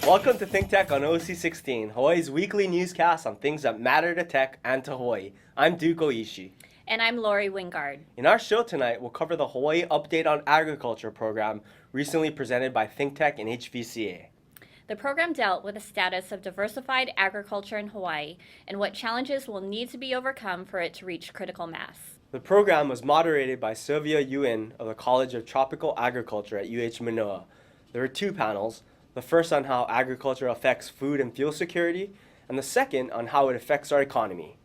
Welcome to ThinkTech on OC16, Hawaii's weekly newscast on things that matter to tech and to Hawaii. I'm Duke Oishi. And I'm Lori Wingard. In our show tonight, we'll cover the Hawaii Update on Agriculture program recently presented by ThinkTech and HVCA. The program dealt with the status of diversified agriculture in Hawaii and what challenges will need to be overcome for it to reach critical mass. The program was moderated by Sylvia Yuen of the College of Tropical Agriculture at UH Manoa. There were two panels, the first on how agriculture affects food and fuel security, and the second on how it affects our economy.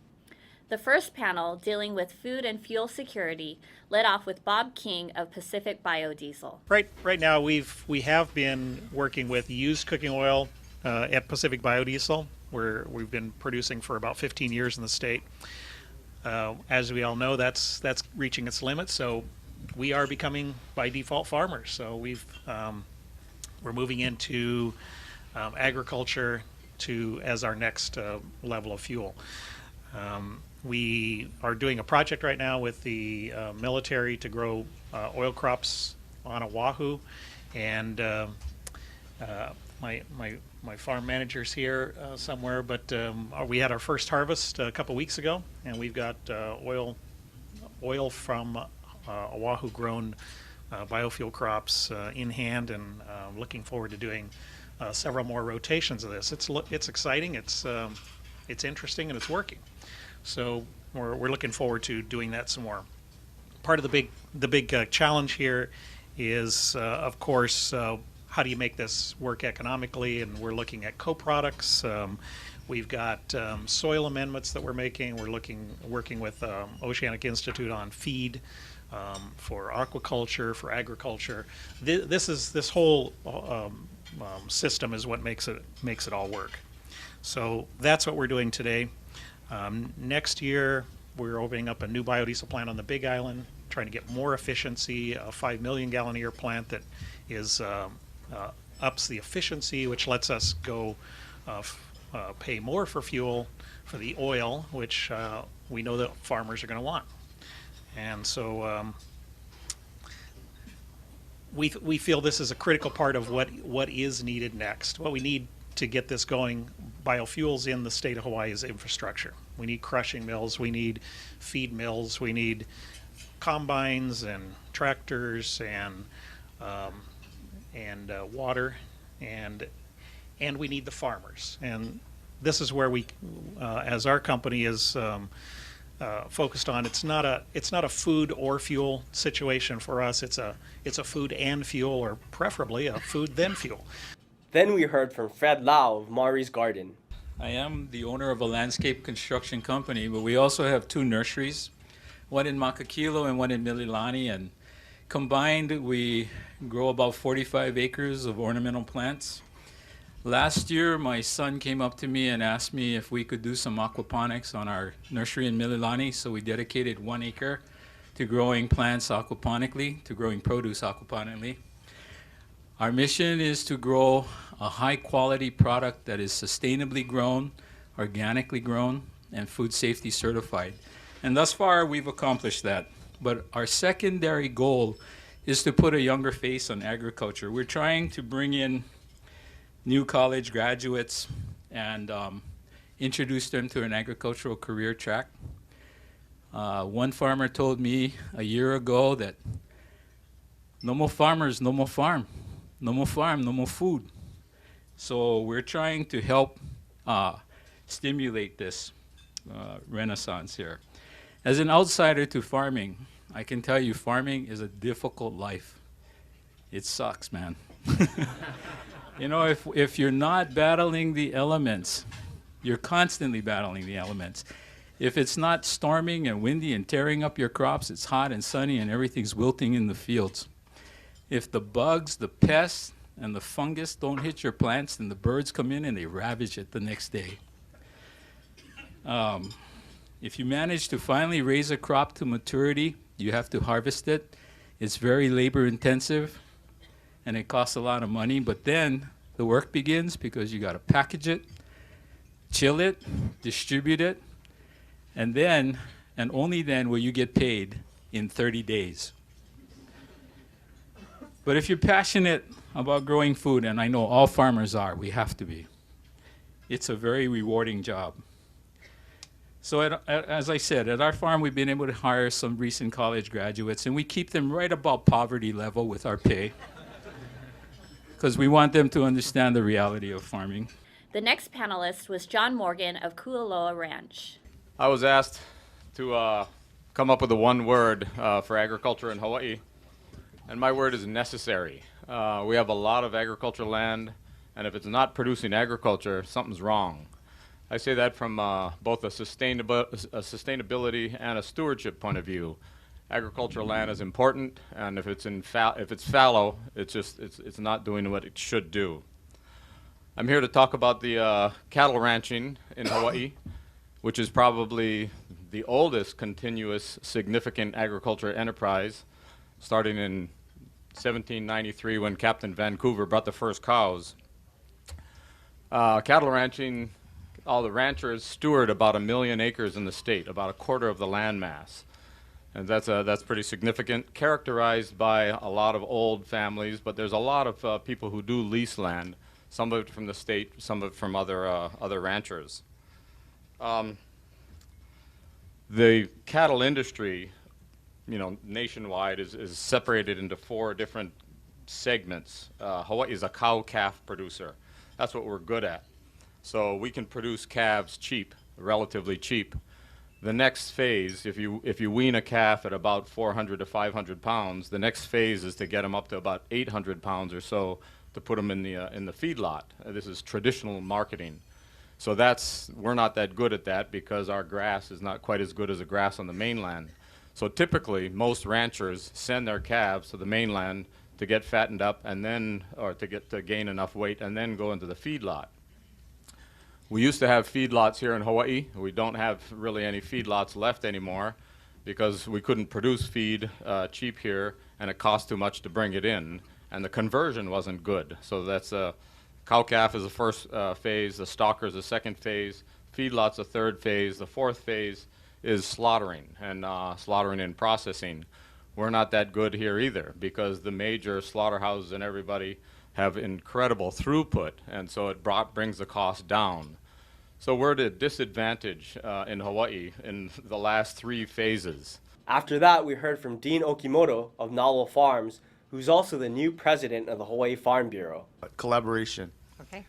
The first panel, dealing with food and fuel security, led off with Bob King of Pacific Biodiesel. Right now, we have been working with used cooking oil at Pacific Biodiesel, where we've been producing for about 15 years in the state. As we all know, that's reaching its limit, so we are becoming by default farmers. So we're moving into agriculture as our next level of fuel. We are doing a project right now with the military to grow oil crops on Oahu, and my farm manager's here somewhere, but we had our first harvest a couple weeks ago, and we've got oil from Oahu grown biofuel crops in hand, and looking forward to doing several more rotations of this. It's exciting, it's interesting, and it's working. So we're looking forward to doing that some more. Part of the big challenge here is, of course, how do you make this work economically? And we're looking at co-products. We've got soil amendments that we're making. We're working with Oceanic Institute on feed for aquaculture, for agriculture. This whole system is what makes it all work. So that's what we're doing today. Next year, we're opening up a new biodiesel plant on the Big Island, trying to get more efficiency, a 5 million gallon a year plant that is ups the efficiency, which lets us go pay more for fuel for the oil, which we know that farmers are going to want. And so we feel this is a critical part of what is needed next. What we need to get this going, biofuels in the state of Hawaii, is infrastructure. We need crushing mills, we need feed mills, we need combines and tractors and water, and we need the farmers. And this is where we, as our company is focused on, it's not a food or fuel situation for us. It's a food and fuel, or preferably a food then fuel. Then we heard from Fred Lau of Maury's Garden. I am the owner of a landscape construction company, but we also have two nurseries, one in Makakilo and one in Mililani, and combined we grow about 45 acres of ornamental plants. Last year, my son came up to me and asked me if we could do some aquaponics on our nursery in Mililani, so we dedicated 1 acre to growing plants aquaponically, to growing produce aquaponically. Our mission is to grow a high-quality product that is sustainably grown, organically grown, and food safety certified. And thus far, we've accomplished that. But our secondary goal is to put a younger face on agriculture. We're trying to bring in new college graduates and introduce them to an agricultural career track. One farmer told me a year ago that no more farmers, no more farm. No more farm, no more food. So we're trying to help stimulate this renaissance here. As an outsider to farming, I can tell you farming is a difficult life. It sucks, man. You know, if you're not battling the elements, you're constantly battling the elements. If it's not storming and windy and tearing up your crops, it's hot and sunny and everything's wilting in the fields. If the bugs, the pests, and the fungus don't hit your plants, then the birds come in and they ravage it the next day. If you manage to finally raise a crop to maturity, you have to harvest it. It's very labor intensive and it costs a lot of money, but then the work begins because you gotta package it, chill it, distribute it, and then, and only then will you get paid in 30 days. But if you're passionate about growing food, and I know all farmers are, we have to be, it's a very rewarding job. So as I said, at our farm, we've been able to hire some recent college graduates, and we keep them right about poverty level with our pay, because we want them to understand the reality of farming. The next panelist was John Morgan of Kualoa Ranch. I was asked to come up with a one word for agriculture in Hawaii, and my word is necessary. We have a lot of agricultural land, and if it's not producing agriculture, something's wrong. I say that from both a sustainability and a stewardship point of view. Agricultural land is important, and if it's fallow, it's not doing what it should do. I'm here to talk about the cattle ranching in Hawaii, which is probably the oldest continuous significant agriculture enterprise, starting in 1793 when Captain Vancouver brought the first cows. Cattle ranching, all the ranchers steward about 1 million acres in the state, about a quarter of the land mass. And that's pretty significant, characterized by a lot of old families, but there's a lot of people who do lease land, some of it from the state, some of it from other ranchers. The cattle industry, nationwide is separated into 4 different segments. Hawaii is a cow-calf producer. That's what we're good at. So we can produce calves cheap, relatively cheap. The next phase, if you wean a calf at about 400 to 500 pounds, the next phase is to get them up to about 800 pounds or so to put them in the feedlot. This is traditional marketing. So we're not that good at that because our grass is not quite as good as the grass on the mainland. So typically, most ranchers send their calves to the mainland to get fattened up and then, or to gain enough weight and then go into the feedlot. We used to have feedlots here in Hawaii. We don't have really any feedlots left anymore because we couldn't produce feed cheap here, and it cost too much to bring it in, and the conversion wasn't good. So that's cow-calf is the first phase, the stocker is the second phase, feedlot's the third phase, the fourth phase is slaughtering and processing. We're not that good here either because the major slaughterhouses and everybody have incredible throughput, and so it brings the cost down. So we're at a disadvantage in Hawaii in the last 3 phases. After that, we heard from Dean Okimoto of Nalo Farms, who's also the new president of the Hawaii Farm Bureau. Collaboration. Okay.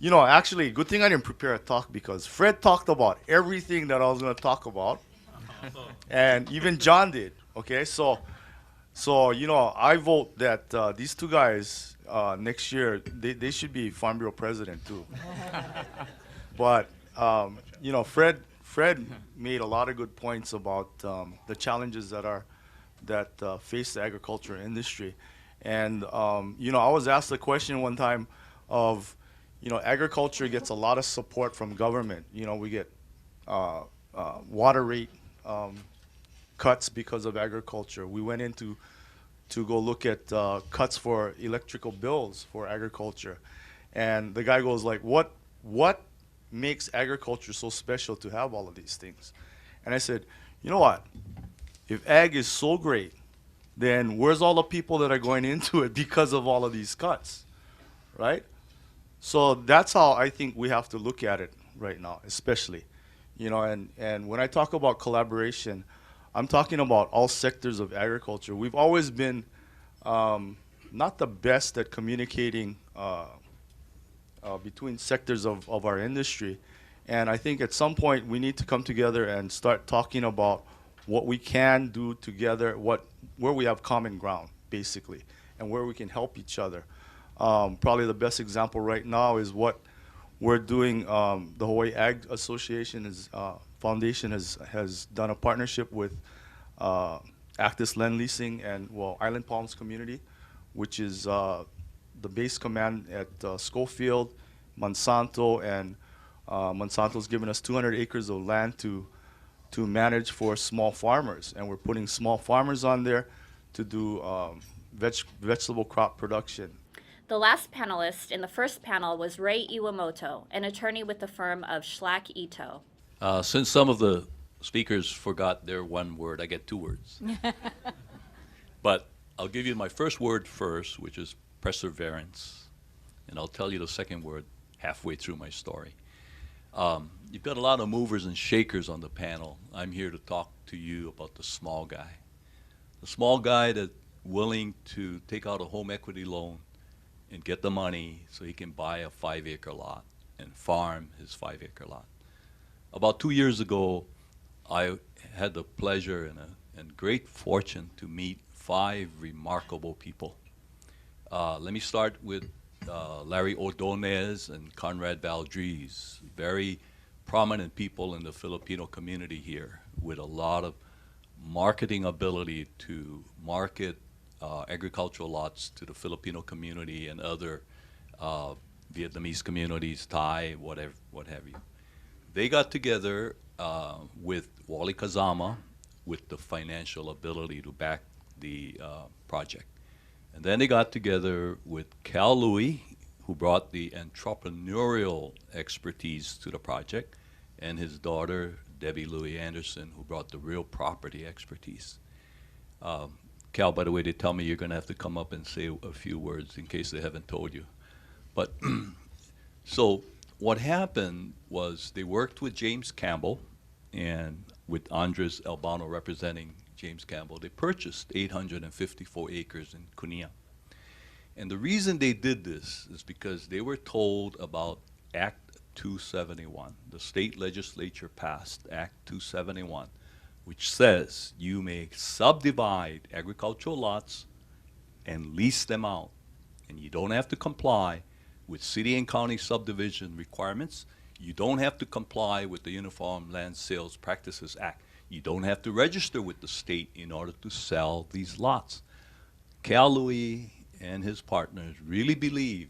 Actually, good thing I didn't prepare a talk because Fred talked about everything that I was going to talk about, and even John did. Okay, so I vote that these 2 guys next year they should be Farm Bureau president too. But Fred made a lot of good points about the challenges that face the agriculture industry, and I was asked a question one time of, agriculture gets a lot of support from government. We get water rate cuts because of agriculture. We went into to go look at cuts for electrical bills for agriculture, and the guy goes like, what makes agriculture so special to have all of these things? And I said, you know what, if ag is so great, then where's all the people that are going into it because of all of these cuts, right? So that's how I think we have to look at it right now, especially, and when I talk about collaboration, I'm talking about all sectors of agriculture. We've always been not the best at communicating between sectors of our industry, and I think at some point we need to come together and start talking about what we can do together, where we have common ground, basically, and where we can help each other. Probably the best example right now is what we're doing. The Hawaii Ag Association Foundation has done a partnership with Actis Land Leasing and Island Palms Community, which is the base command at Schofield, Monsanto, and Monsanto's given us 200 acres of land to manage for small farmers, and we're putting small farmers on there to do vegetable crop production. The last panelist in the first panel was Ray Iwamoto, an attorney with the firm of Schlack Ito. Since some of the speakers forgot their one word, I get 2 words. But I'll give you my first word first, which is perseverance. And I'll tell you the second word halfway through my story. You've got a lot of movers and shakers on the panel. I'm here to talk to you about the small guy. The small guy that's willing to take out a home equity loan and get the money so he can buy a 5-acre lot and farm his 5-acre lot. About 2 years ago, I had the pleasure and great fortune to meet 5 remarkable people. Let me start with Larry Ordonez and Conrad Valdez, very prominent people in the Filipino community here with a lot of marketing ability to market agricultural lots to the Filipino community and other Vietnamese communities, Thai, what have you. They got together with Wally Kazama with the financial ability to back the project. And then they got together with Cal Louie, who brought the entrepreneurial expertise to the project, and his daughter, Debbie Louie Anderson, who brought the real property expertise. Cal, by the way, they tell me you're going to have to come up and say a few words in case they haven't told you. But so what happened was they worked with James Campbell and with Andres Albano representing James Campbell. They purchased 854 acres in Cunha. And the reason they did this is because they were told about Act 271. The state legislature passed Act 271, which says you may subdivide agricultural lots and lease them out. And you don't have to comply with city and county subdivision requirements. You don't have to comply with the Uniform Land Sales Practices Act. You don't have to register with the state in order to sell these lots. Cal Louie and his partners really believed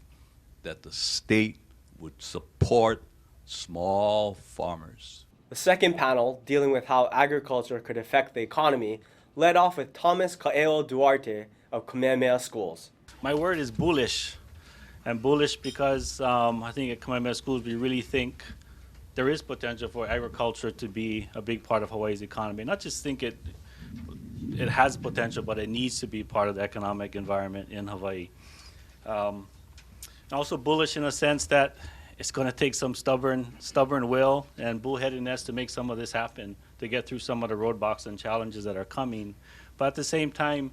that the state would support small farmers. The second panel, dealing with how agriculture could affect the economy, led off with Thomas Kaeo Duarte of Kamehameha Schools. My word is bullish. And bullish because I think at Kamehameha Schools we really think there is potential for agriculture to be a big part of Hawaii's economy. Not just think it has potential, but it needs to be part of the economic environment in Hawaii. Also bullish in the sense that it's going to take some stubborn will and bullheadedness to make some of this happen, to get through some of the roadblocks and challenges that are coming. But at the same time,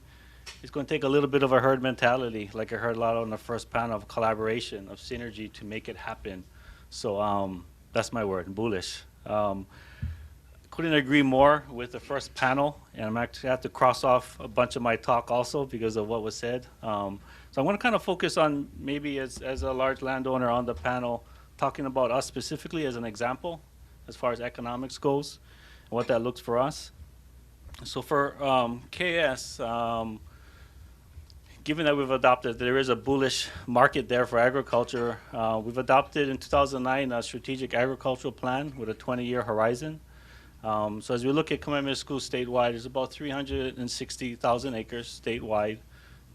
it's going to take a little bit of a herd mentality, like I heard a lot on the first panel, of collaboration, of synergy to make it happen. So that's my word, bullish. Couldn't agree more with the first panel, and I'm actually have to cross off a bunch of my talk also because of what was said. So I want to kind of focus on maybe as a large landowner on the panel, talking about us specifically as an example as far as economics goes and what that looks for us. So for KS, given that we've adopted, there is a bullish market there for agriculture. We've adopted in 2009 a strategic agricultural plan with a 20-year horizon. So as we look at Kamehameha Schools statewide, there's about 360,000 acres statewide.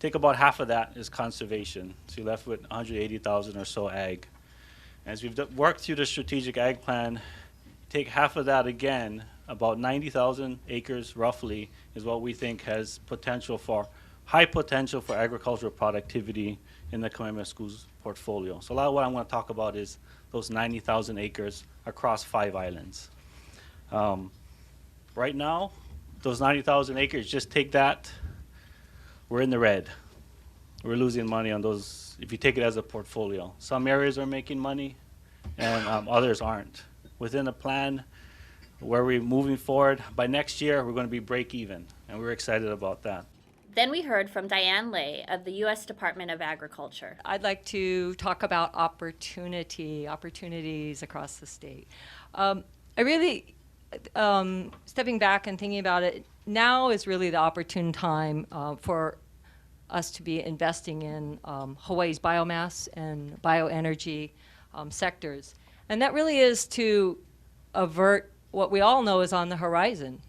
Take about half of that is conservation. So you're left with 180,000 or so ag. As we've worked through the strategic ag plan, take half of that again, about 90,000 acres roughly is what we think has potential for high potential for agricultural productivity in the Kamehameha Schools portfolio. So a lot of what I'm going to talk about is those 90,000 acres across 5 islands. Right now, those 90,000 acres, just take that, we're in the red. We're losing money on those if you take it as a portfolio. Some areas are making money and others aren't. Within the plan, where we're moving forward, by next year, we're going to be break even, and we're excited about that. Then we heard from Diane Ley of the U.S. Department of Agriculture. I'd like to talk about opportunities across the state. I really, stepping back and thinking about it, now is really the opportune time for us to be investing in Hawaii's biomass and bioenergy sectors. And that really is to avert what we all know is on the horizon.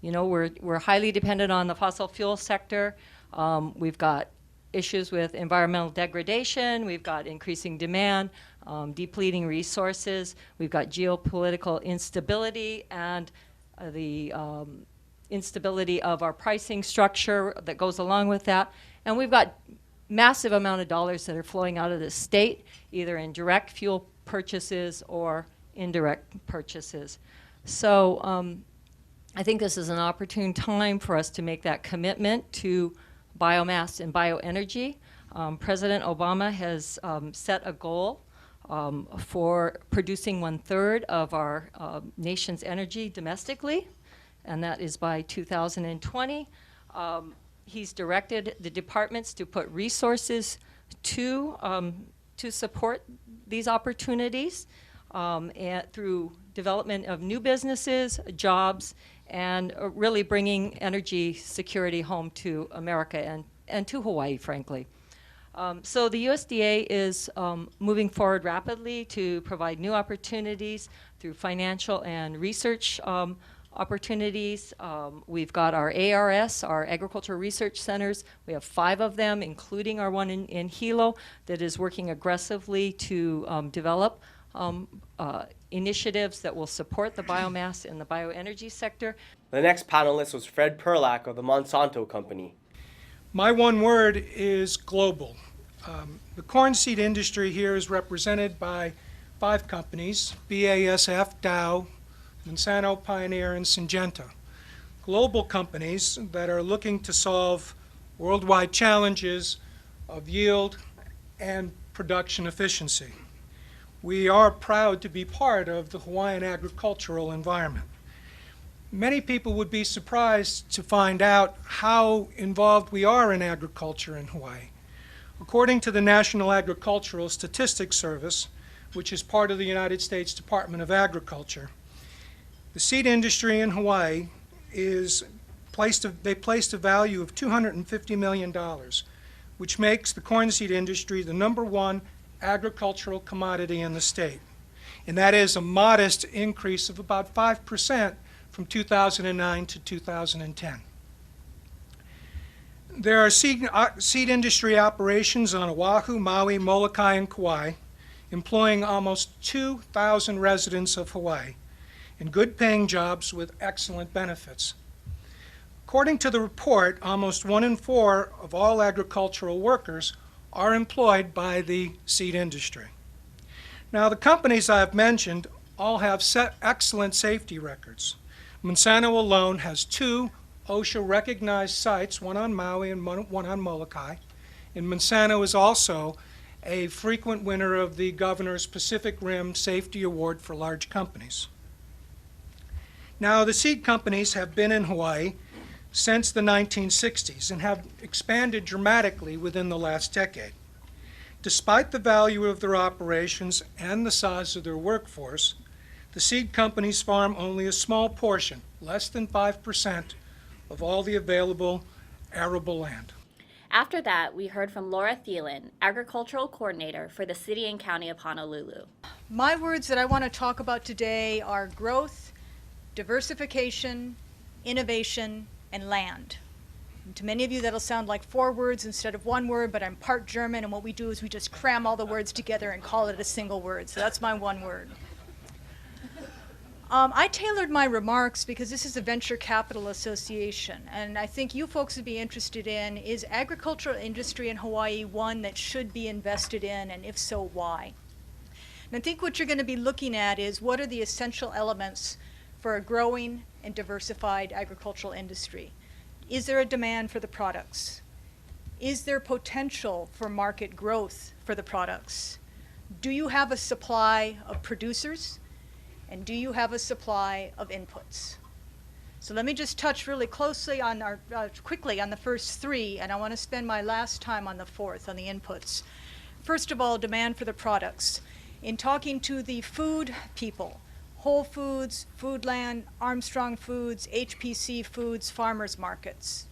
You know, we're highly dependent on the fossil fuel sector. We've got issues with environmental degradation. We've got increasing demand, depleting resources. We've got geopolitical instability and the instability of our pricing structure that goes along with that. And we've got massive amount of dollars that are flowing out of the state, either in direct fuel purchases or indirect purchases. So I think this is an opportune time for us to make that commitment to biomass and bioenergy. President Obama has set a goal for producing 1/3 of our nation's energy domestically, and that is by 2020. He's directed the departments to put resources to support these opportunities and through development of new businesses, jobs, and really bringing energy security home to America and to Hawaii, frankly. So the USDA is moving forward rapidly to provide new opportunities through financial and research opportunities. We've got our ARS, our Agricultural Research Centers. We have 5 of them, including our one in Hilo, that is working aggressively to develop initiatives that will support the biomass and the bioenergy sector. The next panelist was Fred Perlak of the Monsanto Company. My one word is global. The corn seed industry here is represented by 5 companies: BASF, Dow, Monsanto, Pioneer, and Syngenta. Global companies that are looking to solve worldwide challenges of yield and production efficiency. We are proud to be part of the Hawaiian agricultural environment. Many people would be surprised to find out how involved we are in agriculture in Hawaii. According to the National Agricultural Statistics Service, which is part of the United States Department of Agriculture, the seed industry in Hawaii they placed a value of $250 million, which makes the corn seed industry the #1 agricultural commodity in the state. And that is a modest increase of about 5% from 2009 to 2010. There are seed industry operations on Oahu, Maui, Molokai, and Kauai, employing almost 2,000 residents of Hawaii in good-paying jobs with excellent benefits. According to the report, almost 1 in 4 of all agricultural workers are employed by the seed industry. Now, the companies I have mentioned all have excellent safety records. Monsanto alone has 2 OSHA-recognized sites, one on Maui and one on Molokai. And Monsanto is also a frequent winner of the Governor's Pacific Rim Safety Award for large companies. Now, the seed companies have been in Hawaii since the 1960s and have expanded dramatically within the last decade. Despite the value of their operations and the size of their workforce, the seed companies farm only a small portion, less than 5%, of all the available arable land. After that, we heard from Laura Thielen, Agricultural Coordinator for the City and County of Honolulu. My words that I want to talk about today are growth, diversification, innovation, and land. And to many of you, that'll sound like 4 words instead of 1 word, but I'm part German, and what we do is we just cram all the words together and call it a single word. So that's my 1 word. I tailored my remarks because this is a venture capital association, and I think you folks would be interested in, is agricultural industry in Hawaii one that should be invested in, and if so, why? And I think what you're going to be looking at is what are the essential elements for a growing and diversified agricultural industry. Is there a demand for the products? Is there potential for market growth for the products? Do you have a supply of producers? And do you have a supply of inputs? So let me just touch really closely on quickly on the first 3, and I want to spend my last time on the 4th, on the inputs. First of all, demand for the products. In talking to the food people, Whole Foods, Foodland, Armstrong Foods, HPC Foods, farmers markets.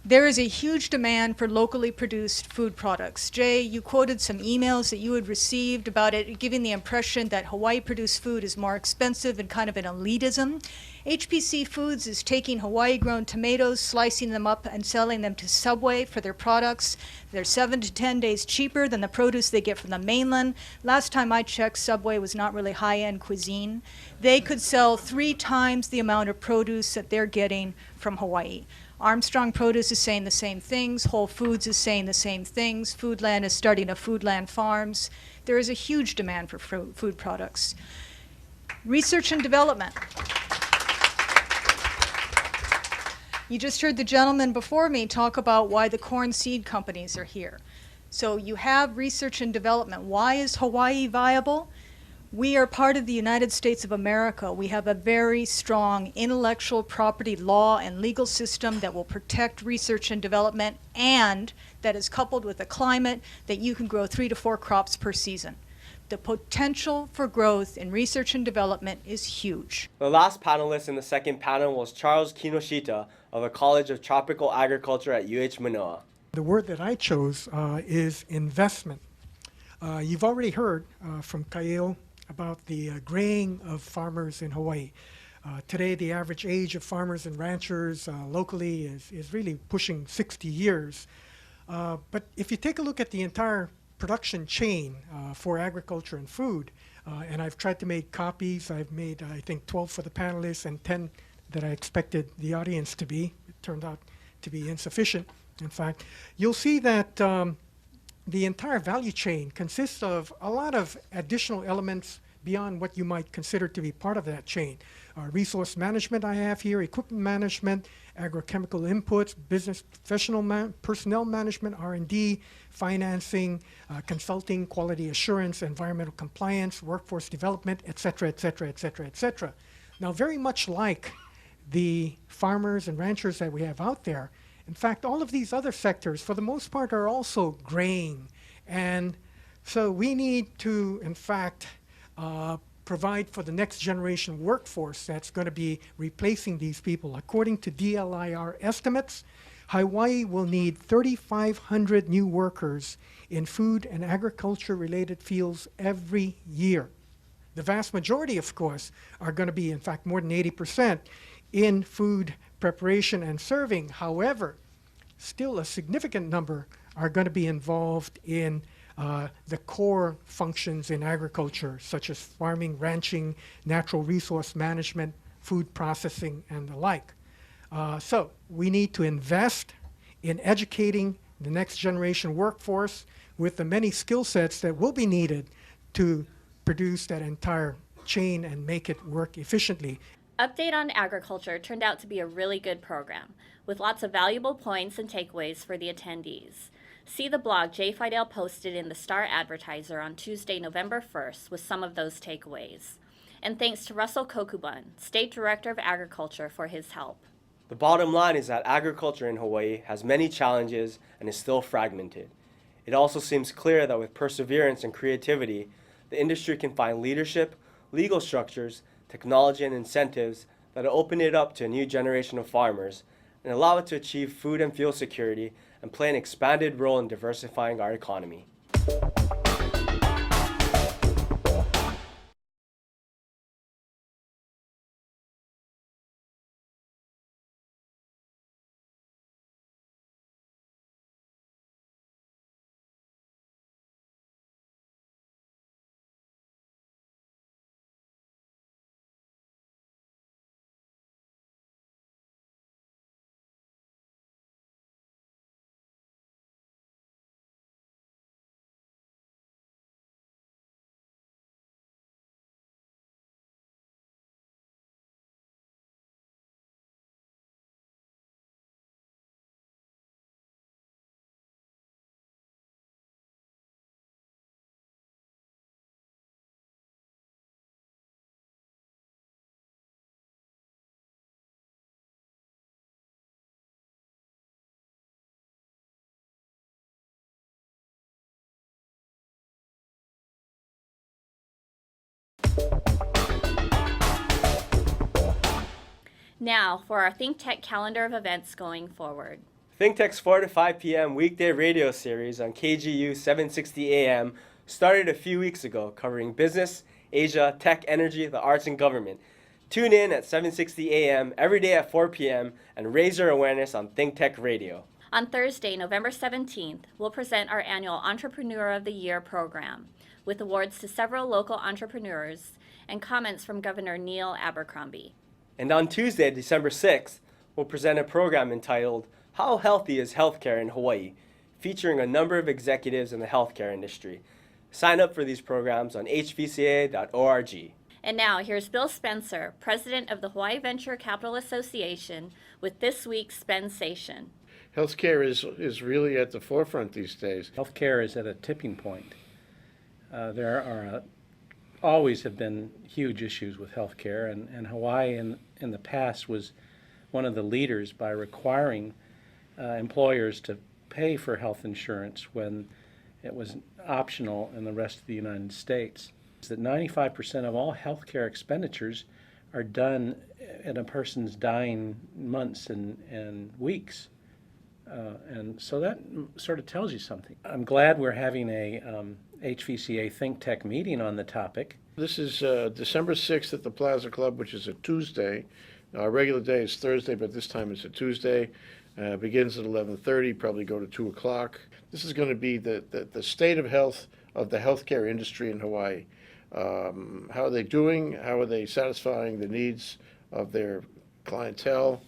There is a huge demand for locally produced food products. Jay, you quoted some emails that you had received about it, giving the impression that Hawaii-produced food is more expensive and kind of an elitism. HPC Foods is taking Hawaii-grown tomatoes, slicing them up, and selling them to Subway for their products. They're 7 to 10 days cheaper than the produce they get from the mainland. Last time I checked, Subway was not really high-end cuisine. They could sell 3 times the amount of produce that they're getting from Hawaii. Armstrong Produce is saying the same things. Whole Foods is saying the same things. Foodland is starting a Foodland Farms. There is a huge demand for food products. Research and development. You just heard the gentleman before me talk about why the corn seed companies are here. So you have research and development. Why is Hawaii viable? We are part of the United States of America. We have a very strong intellectual property law and legal system that will protect research and development, and that is coupled with a climate that you can grow 3 to 4 crops per season. The potential for growth in research and development is huge. The last panelist in the second panel was Charles Kinoshita of the College of Tropical Agriculture at UH Manoa. The word that I chose is investment. You've already heard from Kaeo about the graying of farmers in Hawaii. Today, the average age of farmers and ranchers locally is really pushing 60 years. But if you take a look at the entire production chain for agriculture and food, and I've tried to make copies. I've made, I think, 12 for the panelists and 10 that I expected the audience to be. It turned out to be insufficient, in fact. You'll see that the entire value chain consists of a lot of additional elements beyond what you might consider to be part of that chain. Resource management I have here, equipment management, agrochemical inputs, business professional personnel management, R&D, financing, consulting, quality assurance, environmental compliance, workforce development, et cetera, et cetera, et cetera, et cetera. Now, very much like the farmers and ranchers that we have out there, in fact, all of these other sectors, for the most part, are also graying. And so we need to, in fact, provide for the next generation workforce that's going to be replacing these people. According to DLIR estimates, Hawaii will need 3,500 new workers in food and agriculture-related fields every year. The vast majority, of course, are going to be, in fact, more than 80% in food preparation and serving. However, still a significant number are going to be involved in the core functions in agriculture, such as farming, ranching, natural resource management, food processing, and the like. So we need to invest in educating the next generation workforce with the many skill sets that will be needed to produce that entire chain and make it work efficiently. Update on Agriculture turned out to be a really good program, with lots of valuable points and takeaways for the attendees. See the blog Jay Fidel posted in the Star Advertiser on Tuesday, November 1st, with some of those takeaways. And thanks to Russell Kokubun, State Director of Agriculture, for his help. The bottom line is that agriculture in Hawaii has many challenges and is still fragmented. It also seems clear that with perseverance and creativity, the industry can find leadership, legal structures, technology, and incentives that will open it up to a new generation of farmers and allow it to achieve food and fuel security and play an expanded role in diversifying our economy. Now for our ThinkTech calendar of events going forward. ThinkTech's 4 to 5 p.m. weekday radio series on KGU 760 AM started a few weeks ago, covering business, Asia, tech, energy, the arts, and government. Tune in at 760 AM every day at 4 p.m. and raise your awareness on ThinkTech Radio. On Thursday, November 17th, we'll present our annual Entrepreneur of the Year program, with awards to several local entrepreneurs and comments from Governor Neil Abercrombie. And on Tuesday, December 6th, we'll present a program entitled How Healthy is Healthcare in Hawaii, featuring a number of executives in the healthcare industry. Sign up for these programs on hvca.org. And now, here's Bill Spencer, president of the Hawaii Venture Capital Association, with this week's Spensation. Healthcare is really at the forefront these days. Healthcare is at a tipping point. There are always have been huge issues with healthcare, and Hawaii in the past was one of the leaders by requiring employers to pay for health insurance when it was optional in the rest of the United States. That 95% of all healthcare expenditures are done in a person's dying months and weeks. And so that sort of tells you something. I'm glad we're having a HVCA ThinkTech meeting on the topic. This is December 6th at the Plaza Club, which is a Tuesday. Our regular day is Thursday, but this time it's a Tuesday. Begins at 11:30, probably go to 2 o'clock. This is going to be the state of health of the healthcare industry in Hawaii. How are they doing? How are they satisfying the needs of their clientele?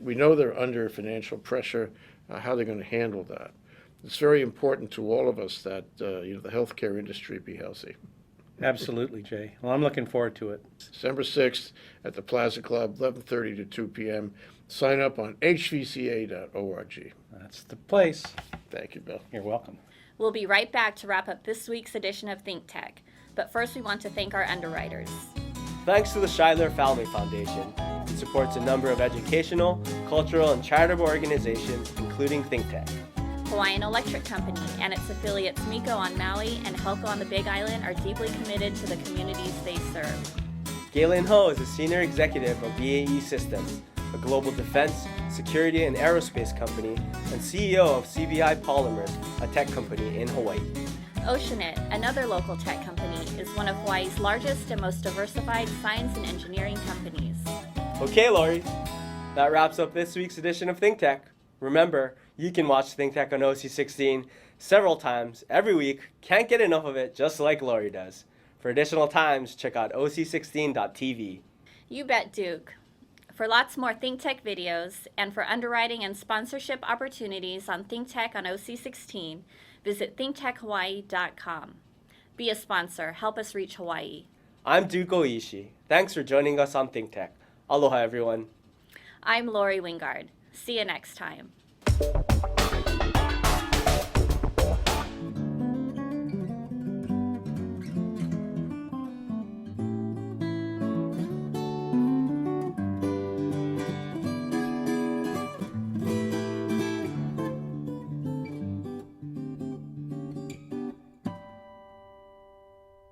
We know they're under financial pressure. How they're going to handle that. It's very important to all of us that the healthcare industry be healthy. Absolutely, Jay. Well, I'm looking forward to it. December 6th at the Plaza Club, 11:30 to 2 p.m. Sign up on hvca.org. That's the place. Thank you, Bill. You're welcome. We'll be right back to wrap up this week's edition of ThinkTech. But first, we want to thank our underwriters. Thanks to the Schuyler Family Foundation. It supports a number of educational, cultural, and charitable organizations, including ThinkTech. Hawaiian Electric Company and its affiliates Miko on Maui and Helco on the Big Island are deeply committed to the communities they serve. Galen Ho is a senior executive of BAE Systems, a global defense, security, and aerospace company, and CEO of CBI Polymers, a tech company in Hawaii. Oceanit, another local tech company, is one of Hawaii's largest and most diversified science and engineering companies. Okay, Lori, that wraps up this week's edition of ThinkTech. Remember, you can watch ThinkTech on OC16 several times every week. Can't get enough of it, just like Lori does. For additional times, check out oc16.tv. You bet, Duke. For lots more ThinkTech videos and for underwriting and sponsorship opportunities on ThinkTech on OC16, visit thinktechhawaii.com. Be a sponsor. Help us reach Hawaii. I'm Duke Oishi. Thanks for joining us on ThinkTech. Aloha, everyone. I'm Lori Wingard. See you next time.